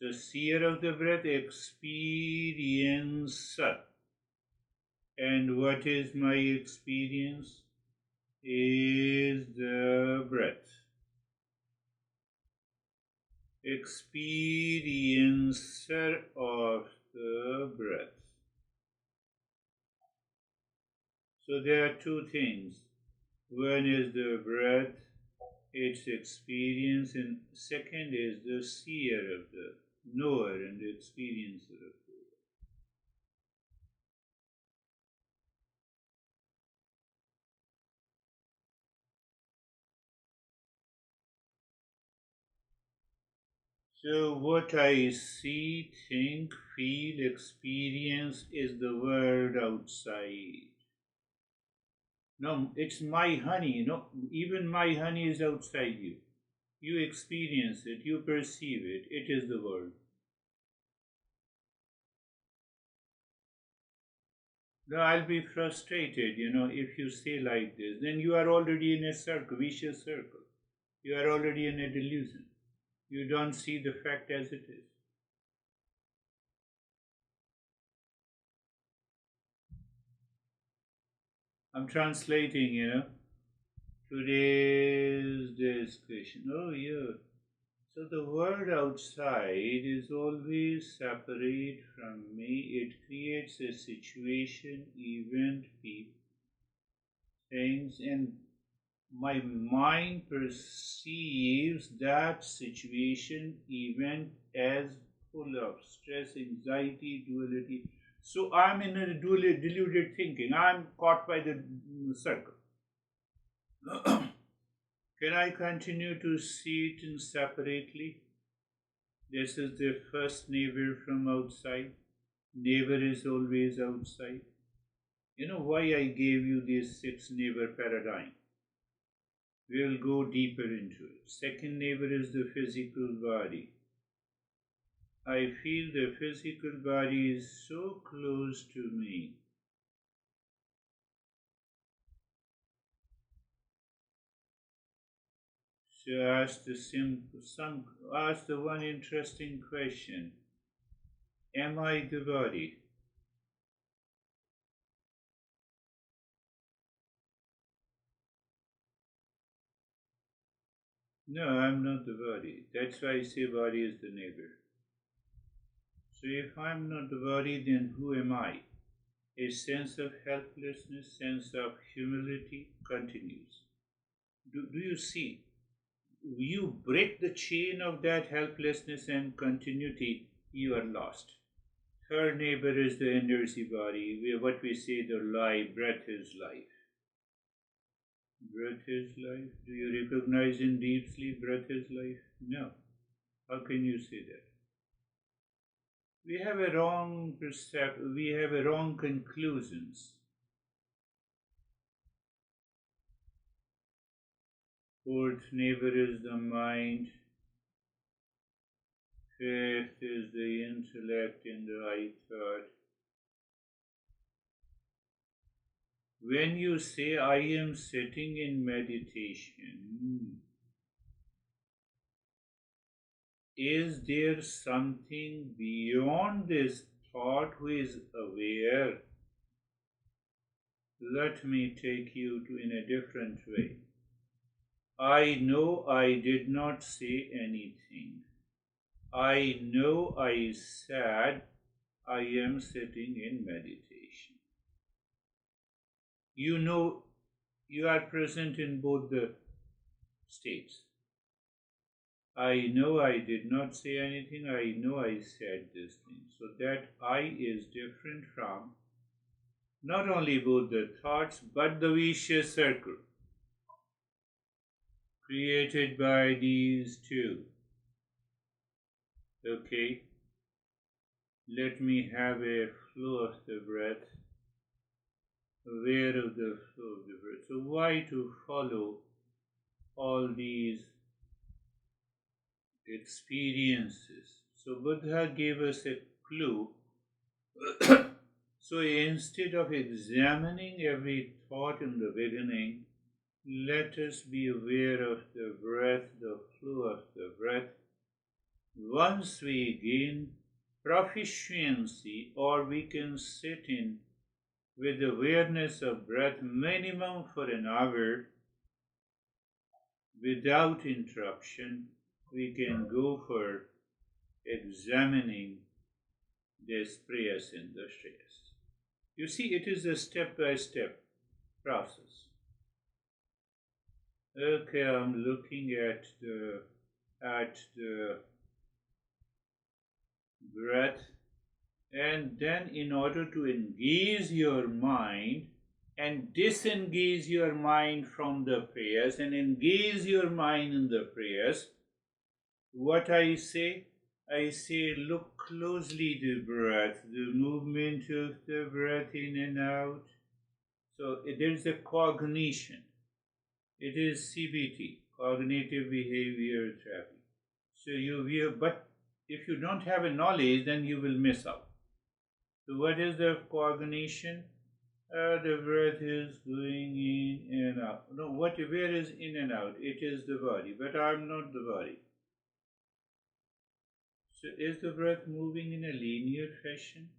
The seer of the breath, experiencer. And what is my experience? Is the breath. Experiencer of the breath. So there are two things. One is the breath, its experience, and second is the seer of the knower and the experiencer of the breath. So what I see, think, feel, experience is the world outside. No, it's my honey. No, even my honey is outside you. You experience it, you perceive it. It is the world. No, I'll be frustrated, if you say like this. Then you are already in a circle, vicious circle. You are already in a delusion. You don't see the fact as it is. I'm translating, today's discussion. Oh, yeah. So the world outside is always separate from me. It creates a situation, event, people, things, and my mind perceives that situation, event as full of stress, anxiety, duality. So I'm in a deluded thinking. I'm caught by the circle. Can I continue to see it in separately? This is the first neighbor from outside. Neighbor is always outside. You know why I gave you this six neighbor paradigm? We'll go deeper into it. Second neighbor is the physical body. I feel the physical body is so close to me. So ask the one interesting question. Am I the body? No, I'm not the body. That's why I say body is the neighbor. So if I'm not the body, then who am I? A sense of helplessness, sense of humility continues. Do you see? You break the chain of that helplessness and continuity, you are lost. Third neighbor is the energy body, what we say the life, breath is life. Breath is life. Do you recognize in deep sleep breath is life? No. How can you say that? We have a wrong conclusions. Fourth neighbor is the mind. Fifth is the intellect in the I thought. When you say I am sitting in meditation, is there something beyond this thought who is aware? Let me take you to in a different way. I know I did not say anything. I know I said I am sitting in meditation. You know you are present in both the states. I know I did not say anything. I know I said this thing. So that I is different from not only both the thoughts but the vicious circle created by these two. Okay, let me have a flow of the breath, aware of the flow of the breath. So, why to follow all these experiences? So, Buddha gave us a clue. So, instead of examining every thought in the beginning, let us be aware of the breath, the flow of the breath. Once we gain proficiency, or we can sit in with awareness of breath minimum for an hour without interruption, we can go for examining this prayers and the stress. You see, it is a step-by-step process. Okay, I'm looking at the breath, and then in order to engage your mind and disengage your mind from the prayers and engage your mind in the prayers, what I say look closely the breath, the movement of the breath in and out. So there is a cognition. It is CBT, cognitive behavior therapy. So but if you don't have a knowledge, then you will miss out. So what is the cognition? The breath is going in and out. No, where is in and out? It is the body, but I'm not the body. So is the breath moving in a linear fashion?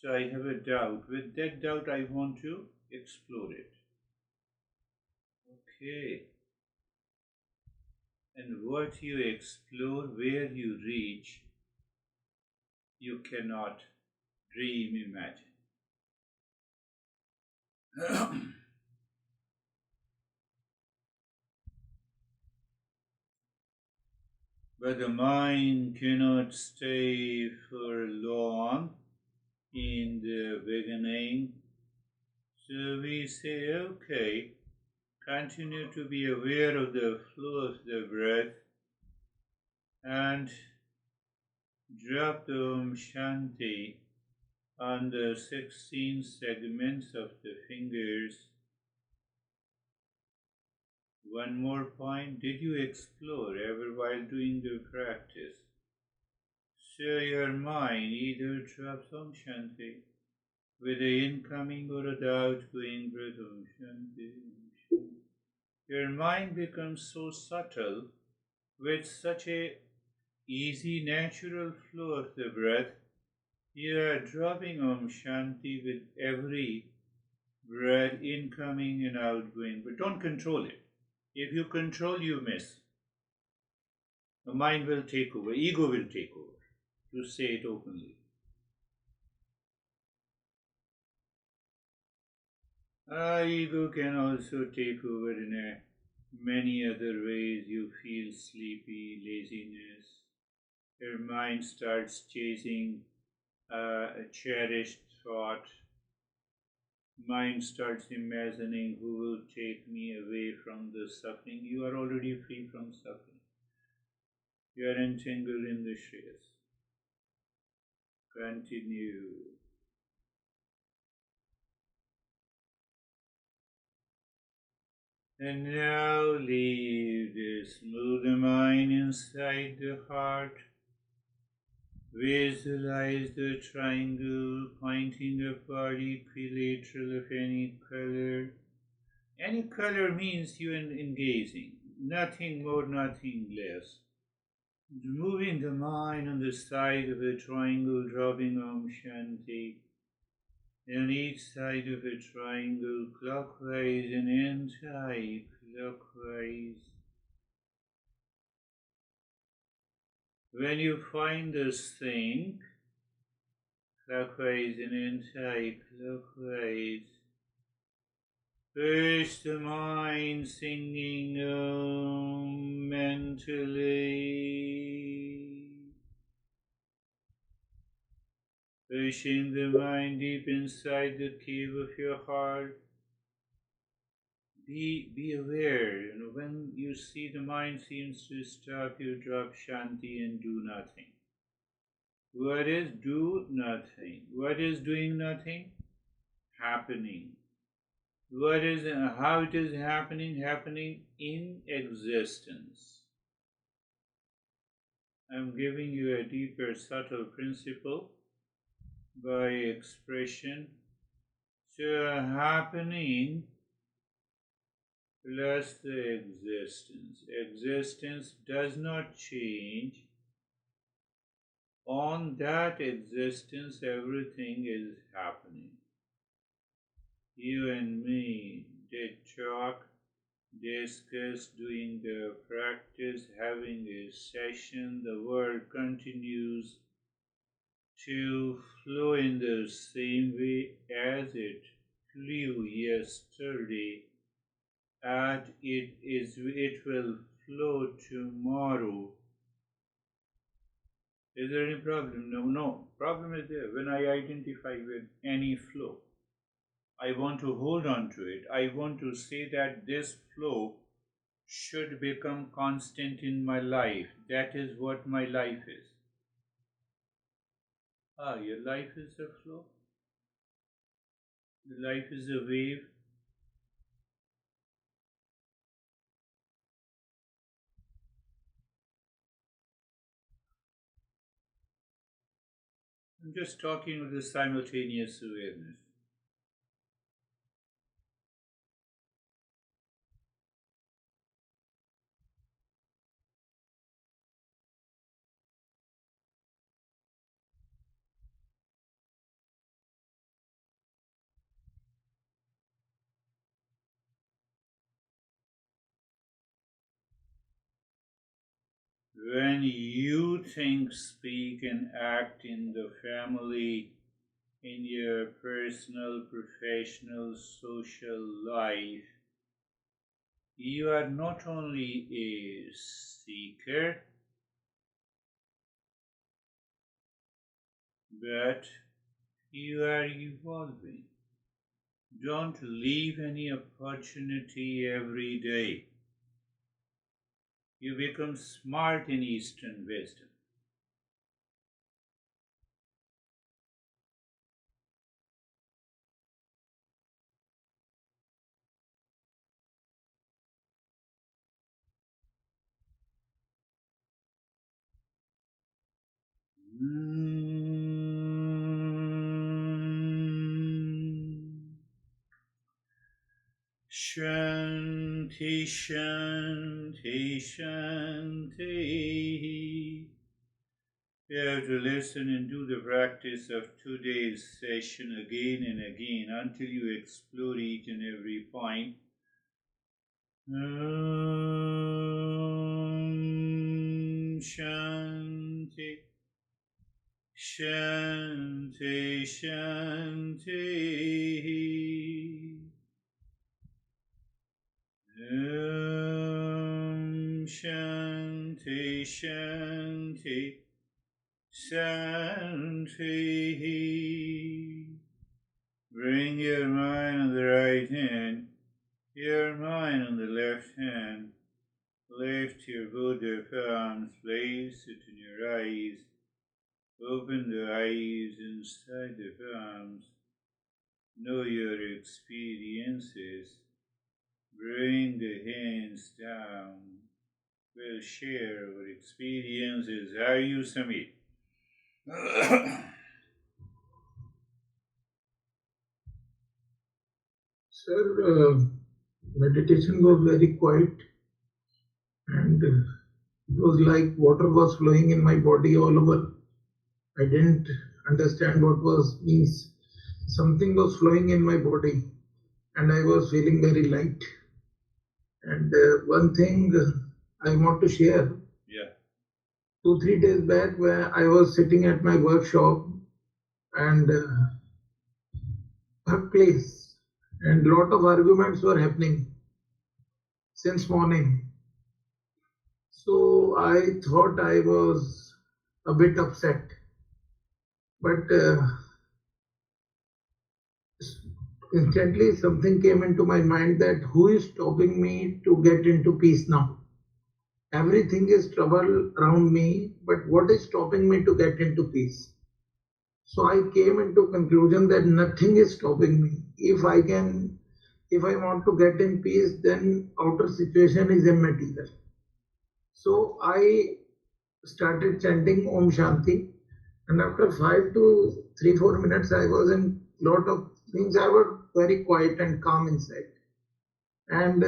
So I have a doubt. With that doubt, I want to explore it. Okay. And what you explore, where you reach, you cannot dream, imagine. But the mind cannot stay for long in the beginning. So we say, okay, continue to be aware of the flow of the breath and drop the Om Shanti on the 16 segments of the fingers. One more point, did you explore ever while doing the practice? So your mind either drops Om Shanti with the incoming or the outgoing breath Om Shanti, Om Shanti. Your mind becomes so subtle with such a easy natural flow of the breath. You are dropping Om Shanti with every breath incoming and outgoing, but don't control it. If you control, you miss. The mind will take over, ego will take over, to say it openly. Ego can also take over in many other ways. You feel sleepy, laziness. Your mind starts chasing a cherished thought. Mind starts imagining who will take me away from the suffering. You are already free from suffering. You are entangled in the Shreyas. Continue. And now leave this. Move the mind inside the heart. Visualize the triangle pointing upward, equilateral of any color. Any color means you are engaging. Nothing more, nothing less. Moving the mind on the side of a triangle, dropping Om Shanti. On each side of a triangle, clockwise and anti-clockwise. When you find this thing, clockwise and anti-clockwise, push the mind singing Om mentally, pushing the mind deep inside the cave of your heart. Be aware, when you see the mind seems to stop, you drop Shanti and do nothing. What is do nothing? What is doing nothing? Happening. What is how it is happening? Happening in existence. I'm giving you a deeper, subtle principle by expression. So happening plus the existence. Existence does not change. On that existence, everything is happening. You and me did talk, discuss, doing the practice, having a session. The world continues to flow in the same way as it flew yesterday, and it will flow tomorrow. Is there any problem? No. Problem is there. When I identify with any flow, I want to hold on to it. I want to say that this flow should become constant in my life. That is what my life is. Your life is a flow. Your life is a wave. I'm just talking of the simultaneous awareness. when you think, speak, and act in the family, in your personal, professional, social life, you are not only a seeker, but you are evolving. Don't leave any opportunity every day. You become smart in Eastern wisdom. Shanti, Shanti, Shanti. You have to listen and do the practice of today's session again and again until you explore each and every point. Shanti, Shanti, Shanti. Shanti, Shanti, Shanti. Bring your mind on the right hand, your mind on the left hand. Lift your both arms, place it in your eyes. Open the eyes inside the palms. Know your experiences. Bring the hands down. We'll share our experiences. How are you, Samir? Sir, meditation was very quiet and it was like water was flowing in my body all over. I didn't understand what was means. Something was flowing in my body and I was feeling very light. And one thing I want to share. Yeah. 2-3 days back, where I was sitting at my workshop and workplace, and lot of arguments were happening since morning. So I thought I was a bit upset, but instantly something came into my mind that who is stopping me to get into peace now? Everything is trouble around me, but what is stopping me to get into peace? So I came into conclusion that nothing is stopping me. If I want to get in peace, then outer situation is immaterial. So I started chanting Om Shanti, and after 5 to 3-4 minutes, I was in lot of things. I was very quiet and calm inside, and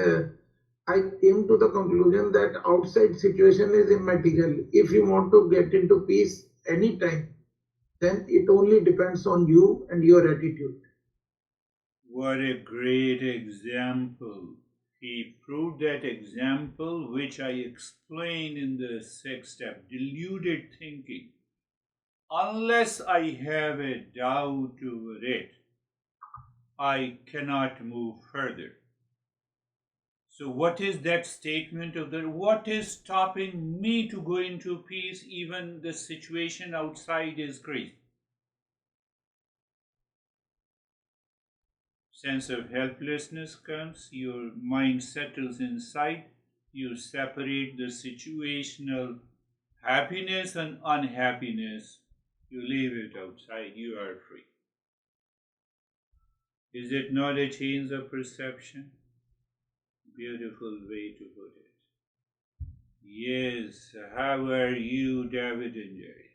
I came to the conclusion that outside situation is immaterial. If you want to get into peace anytime, then it only depends on you and your attitude. What a great example. He proved that example which I explained in the 6th step, deluded thinking. Unless I have a doubt over it, I cannot move further. So what is that statement of the, what is stopping me to go into peace even the situation outside is crazy? Sense of helplessness comes, your mind settles inside, you separate the situational happiness and unhappiness, you leave it outside, you are free. Is it not a change of perception? Beautiful way to put it. Yes, how are you, David and Jerry?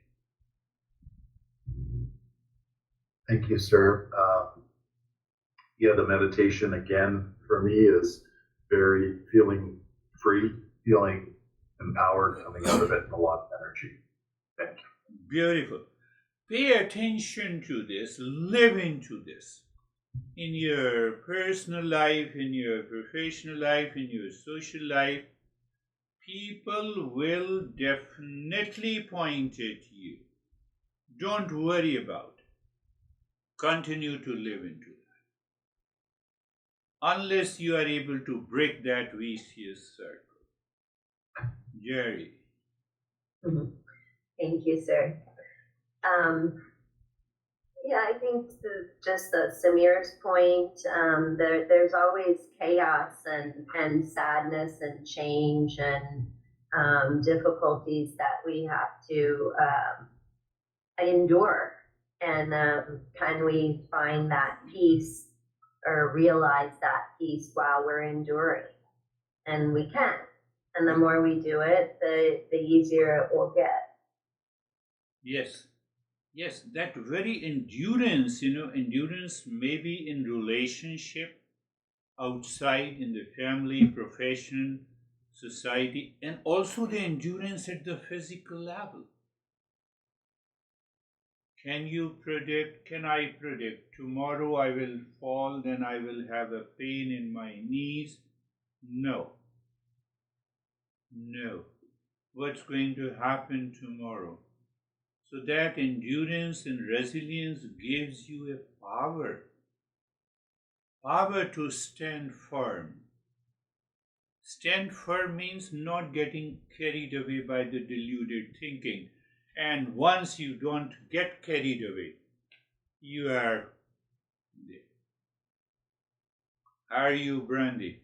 Thank you, sir. Yeah, the meditation again for me is very feeling free, feeling empowered, coming out of it, and a lot of energy. Thank you. Beautiful. Pay attention to this, live into this. In your personal life, in your professional life, in your social life, People will definitely point at you. Don't worry about it. Continue to live into that. Unless you are able to break that vicious circle. Jerry. Thank you, sir. Yeah, I think just Samir's point, there's always chaos and sadness and change and difficulties that we have to endure. And can we find that peace or realize that peace while we're enduring? And we can. And the more we do it, the easier it will get. Yes. Yes, that very endurance, endurance maybe in relationship, outside, in the family, profession, society, and also the endurance at the physical level. Can I predict tomorrow I will fall, then I will have a pain in my knees? No. No. What's going to happen tomorrow? So that endurance and resilience gives you a power to stand firm. Stand firm means not getting carried away by the deluded thinking. And once you don't get carried away, you are there. How are you, Brandy?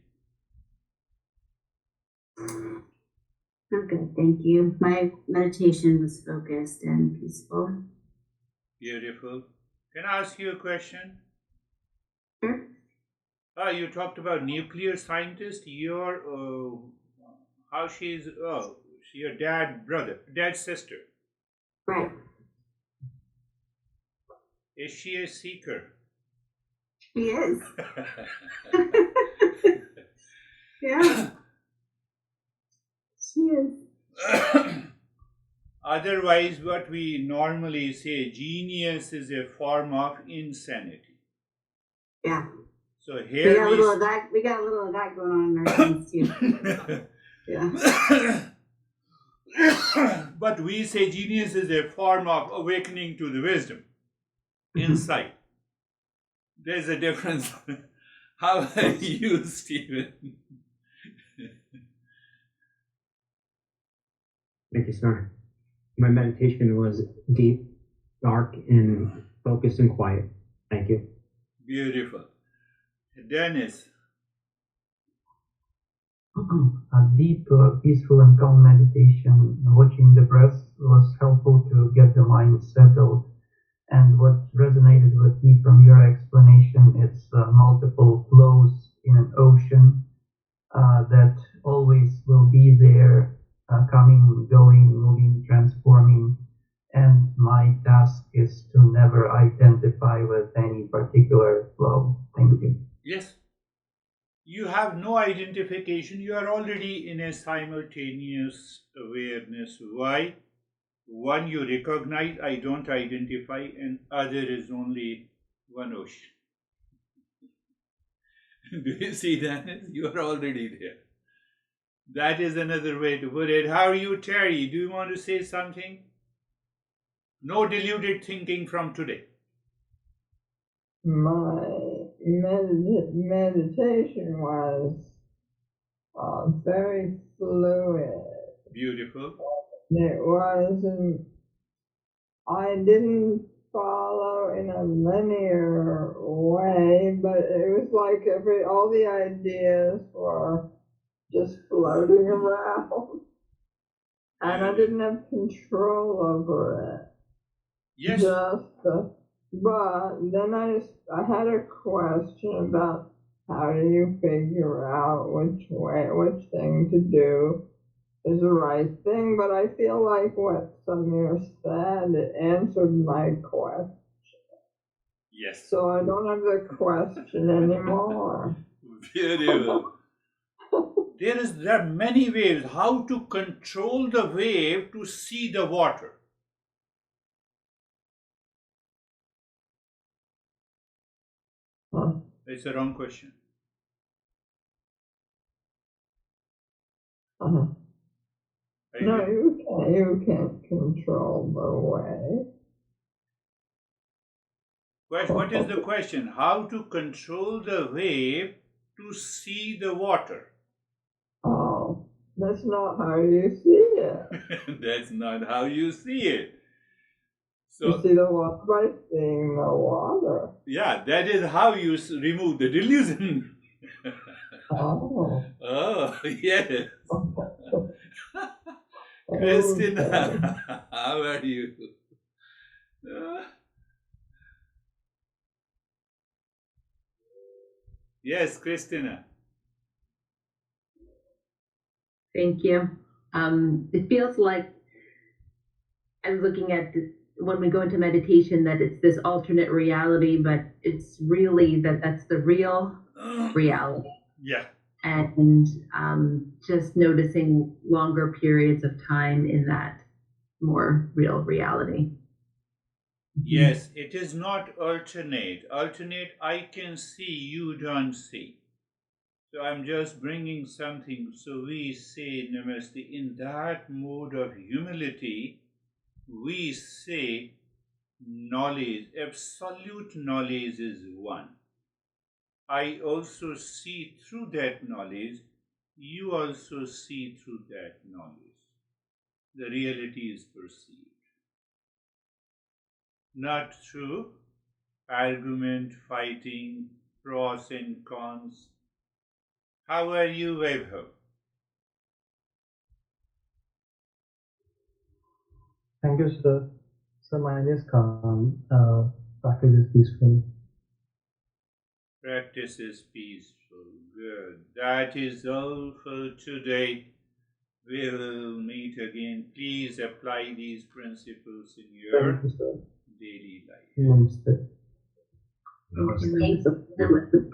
I'm good, thank you. My meditation was focused and peaceful. Beautiful. Can I ask you a question? Sure. You talked about nuclear scientist. How she's your dad's sister. Right. Is she a seeker? She is. Yeah. She is. Otherwise, what we normally say, genius is a form of insanity. Yeah. So here we got a little of that going on in our things too. Yeah. But we say genius is a form of awakening to the wisdom, insight. There's a difference. How are you, Stephen? Thank you, sir. My meditation was deep, dark, and focused and quiet. Thank you. Beautiful. Dennis. A deep, peaceful, and calm meditation, watching the breath was helpful to get the mind settled. And what resonated with me from your explanation, it's multiple flows in an ocean that always will be there, coming, going, moving, transforming. And my task is to never identify with any particular flow. Thank you. Yes. You have no identification. You are already in a simultaneous awareness. Why? One, you recognize I don't identify, and other is only one ocean. Do you see that? You are already there. That is another way to put it. How are you, Terry? Do you want to say something? No deluded thinking from today. My meditation was very fluid. Beautiful. It wasn't, I didn't follow in a linear way, but it was like all the ideas were just floating around. And I didn't have control over it. Yes. But then I had a question about how do you figure out which thing to do is the right thing, but I feel like what Samir said, it answered my question. Yes. So I don't have the question anymore. Beautiful. There are many ways how to control the wave to see the water. It's a wrong question. No, you can't control the wave. What is the question? How to control the wave to see the water? Oh, that's not how you see it. That's not how you see it. You So, see the water by seeing the water. yeah, that is how you remove the delusion. Oh. Oh, yes. Okay. Christina, how are you? Yes, Christina. Thank you. It feels like I'm looking at when we go into meditation that it's this alternate reality, but it's really that's the real reality. Yeah. And just noticing longer periods of time in that more real reality. Yes, it is not alternate. Alternate, I can see, you don't see. So I'm just bringing something. So we say Namaste in that mode of humility. We say knowledge, absolute knowledge is one. I also see through that knowledge. You also see through that knowledge. The reality is perceived. Not through argument, fighting, pros and cons. How are you, Vaibhav? Thank you, sir. So mind is calm. Practice is peaceful. Practice is peaceful. Good. That is all for today. We will meet again. Please apply these principles in your Thank you, sir. daily life. Namaste. Namaste. Thank you.